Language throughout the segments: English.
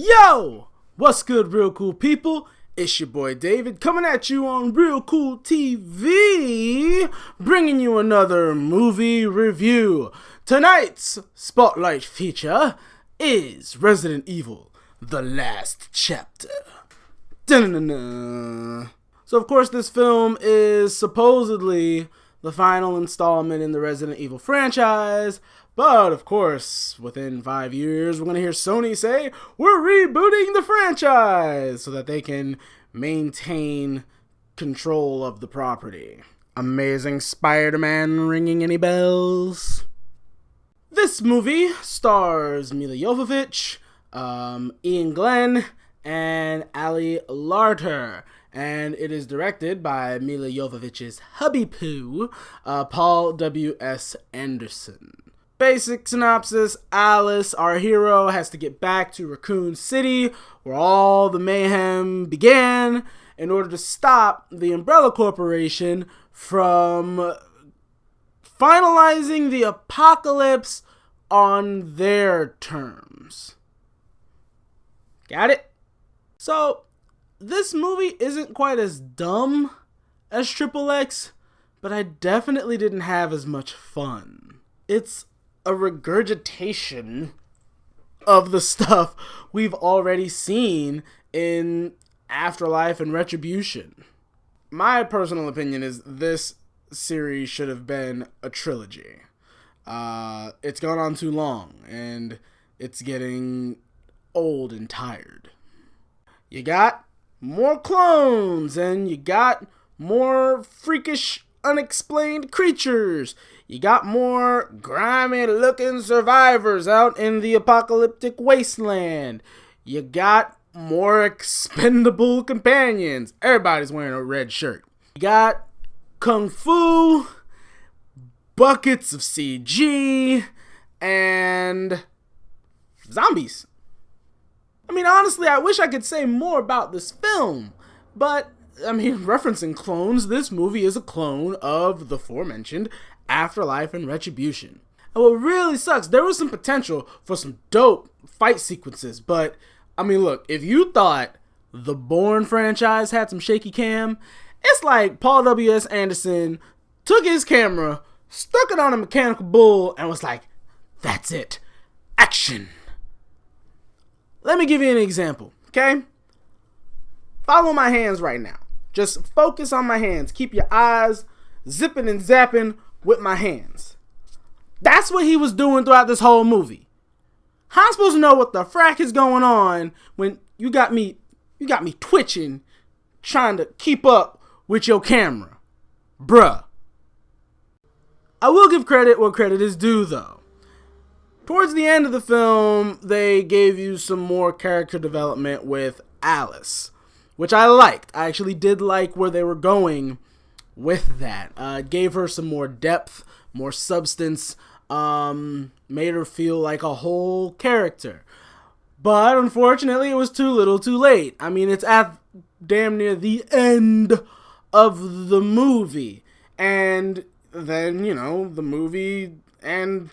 Yo! What's good, real cool people? It's your boy David coming at you on Real Cool TV, bringing you another movie review. Tonight's spotlight feature is Resident Evil, The Last Chapter. Dun-dun-dun-dun. So of course this film is supposedly the final installment in the Resident Evil franchise, but of course within 5 years we're going to hear Sony say we're rebooting the franchise so that they can maintain control of the property. Amazing Spider-Man ringing any bells? This movie stars Milla Jovovich, Ian Glenn, and Ali Larter, and it is directed by Milla Jovovich's hubby poo, Paul W.S. Anderson. Basic synopsis: Alice, our hero, has to get back to Raccoon City, where all the mayhem began, in order to stop the Umbrella Corporation from finalizing the apocalypse on their terms. Got it? So, this movie isn't quite as dumb as Triple X, but I definitely didn't have as much fun. It's a regurgitation of the stuff we've already seen in Afterlife and Retribution. My personal opinion is this series should have been a trilogy. It's gone on too long, and it's getting old and tired. You got more clones, and you got more freakish, unexplained creatures. You got more grimy-looking survivors out in the apocalyptic wasteland. You got more expendable companions. Everybody's wearing a red shirt. You got kung fu, buckets of CG, and zombies. I mean, honestly, I wish I could say more about this film, but, I mean, referencing clones, this movie is a clone of the aforementioned Afterlife and Retribution. And what really sucks, there was some potential for some dope fight sequences, but, I mean, look, if you thought the Bourne franchise had some shaky cam, it's like Paul W.S. Anderson took his camera, stuck it on a mechanical bull, and was like, that's it. Action. Let me give you an example, okay? Follow my hands right now. Just focus on my hands. Keep your eyes zipping and zapping with my hands. That's what he was doing throughout this whole movie. How am I supposed to know what the frack is going on when you got me twitching, trying to keep up with your camera? Bruh. I will give credit where credit is due, though. Towards the end of the film, they gave you some more character development with Alice, which I liked. I actually did like where they were going with that. Gave her some more depth, more substance, made her feel like a whole character. But unfortunately, it was too little too late. I mean, it's at damn near the end of the movie. And then, you know, the movie and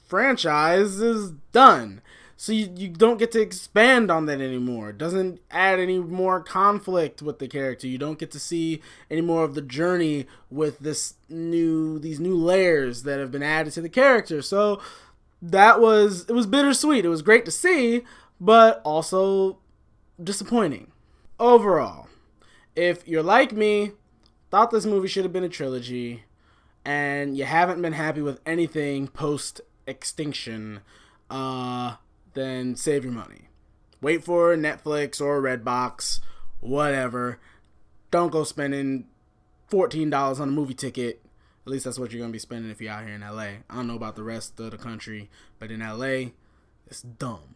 franchise is done. So you don't get to expand on that anymore. It doesn't add any more conflict with the character. You don't get to see any more of the journey with these new layers that have been added to the character. So it was bittersweet. It was great to see, but also disappointing. Overall, if you're like me, thought this movie should have been a trilogy, and you haven't been happy with anything post-extinction, then save your money. Wait for Netflix or Redbox, whatever. Don't go spending $14 on a movie ticket. At least that's what you're going to be spending if you're out here in LA. I don't know about the rest of the country, but in LA, it's dumb.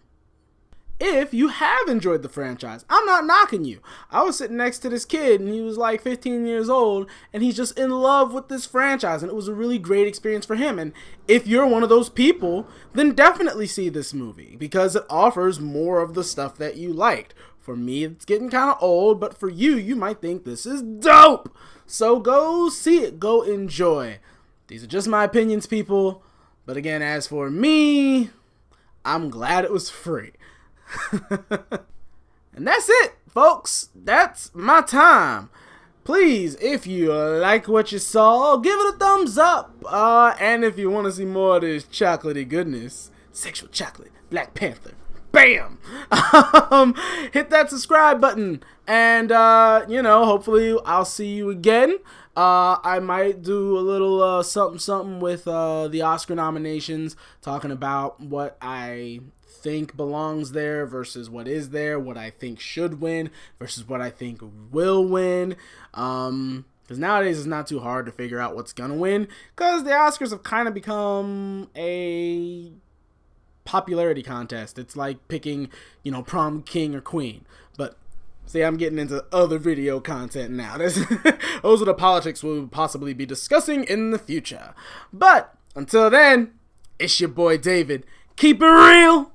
If you have enjoyed the franchise, I'm not knocking you. I was sitting next to this kid, and he was like 15 years old, and he's just in love with this franchise, and it was a really great experience for him. And if you're one of those people, then definitely see this movie, because it offers more of the stuff that you liked. For me, it's getting kind of old, but for you, you might think this is dope. So go see it. Go enjoy. These are just my opinions, people. But again, as for me, I'm glad it was free. And that's it, folks. That's my time. Please, if you like what you saw, give it a thumbs up. And if you want to see more of this chocolatey goodness, sexual chocolate, Black Panther, bam! Hit that subscribe button. And, hopefully I'll see you again. I might do a little something with the Oscar nominations, talking about what I think belongs there versus what is there, what I think should win versus what I think will win. Because nowadays it's not too hard to figure out what's gonna win, because the Oscars have kind of become a popularity contest. It's like picking, prom king or queen. But see, I'm getting into other video content now. Those are the politics we'll possibly be discussing in the future. But until then, it's your boy David. Keep it real.